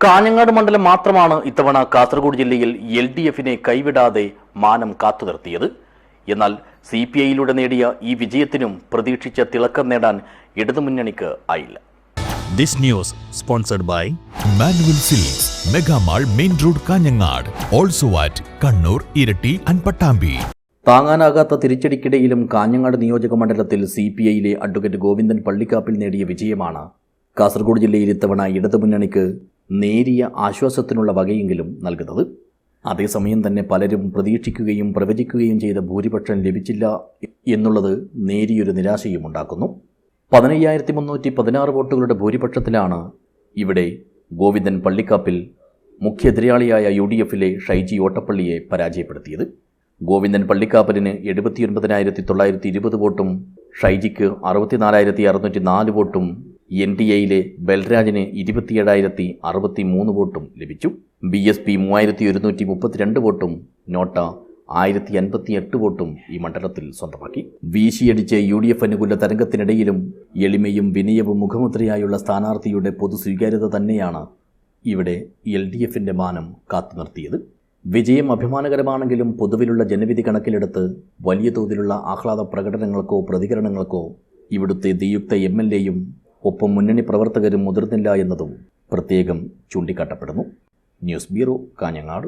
കാഞ്ഞങ്ങാട് മണ്ഡലം മാത്രമാണ് ഇത്തവണ കാസർഗോഡ് ജില്ലയിൽ LDFിനെ കൈവിടാതെ മാനം കാത്തുനിർത്തിയത്. എന്നാൽ CPIയിലൂടെ നേടിയ ഈ വിജയത്തിനും പ്രതീക്ഷിച്ച തിളക്കം നേടാൻ ഇടതുമുന്നണിക്ക് ആയില്ല. This news sponsored by Manual Silks, Mega Mall, Main Road, Kanyangad. Also at Kannur, Irati and Pattambi. താങ്ങാനാകാത്ത തിരിച്ചടിക്കിടയിലും Kanhangad നിയോജക മണ്ഡലത്തിൽ CPIയിലെ അഡ്വക്കേറ്റ് ഗോവിന്ദൻ പള്ളിക്കാപ്പിൽ നേടിയ വിജയമാണ് കാസർഗോഡ് ജില്ലയിൽ ഇത്തവണ ഇടതുമുന്നണിക്ക് നേരിയ ആശ്വാസത്തിനുള്ള വകയെങ്കിലും നൽകുന്നത്. അതേസമയം തന്നെ പലരും പ്രതീക്ഷിക്കുകയും പ്രവചിക്കുകയും ചെയ്ത ഭൂരിപക്ഷം ലഭിച്ചില്ല എന്നുള്ളത് നേരിയൊരു നിരാശയും ഉണ്ടാക്കുന്നു. 15,316 വോട്ടുകളുടെ ഭൂരിപക്ഷത്തിലാണ് ഇവിടെ ഗോവിന്ദൻ പള്ളിക്കാപ്പിൽ മുഖ്യ എതിരാളിയായ UDFിലെ ഷൈജി ഓട്ടപ്പള്ളിയെ പരാജയപ്പെടുത്തിയത്. ഗോവിന്ദൻ പള്ളിക്കാപ്പലിന് 79,920 വോട്ടും ഷൈജിക്ക് 64,604 വോട്ടും NDAയിലെ ബൽരാജിന് 27,063 വോട്ടും ലഭിച്ചു. BSP 3,132 വോട്ടും നോട്ട 1,058 വോട്ടും ഈ മണ്ഡലത്തിൽ സ്വന്തമാക്കി. വീശിയടിച്ച് UDF അനുകൂല തരംഗത്തിനിടയിലും എളിമയും വിനയവും മുഖമുദ്രയായുള്ള സ്ഥാനാർത്ഥിയുടെ പൊതു സ്വീകാര്യത തന്നെയാണ് ഇവിടെ LDFിൻ്റെ മാനം കാത്തുനിർത്തിയത്. വിജയം അഭിമാനകരമാണെങ്കിലും പൊതുവിലുള്ള ജനവിധി കണക്കിലെടുത്ത് വലിയ തോതിലുള്ള ആഹ്ലാദ പ്രകടനങ്ങൾക്കോ പ്രതികരണങ്ങൾക്കോ ഇവിടുത്തെ നിയുക്ത MLAയും ഒപ്പം മുന്നണി പ്രവർത്തകരും മുതിർന്നില്ല എന്നതും പ്രത്യേകം ചൂണ്ടിക്കാട്ടപ്പെടുന്നു. News bureau, Kanhangad.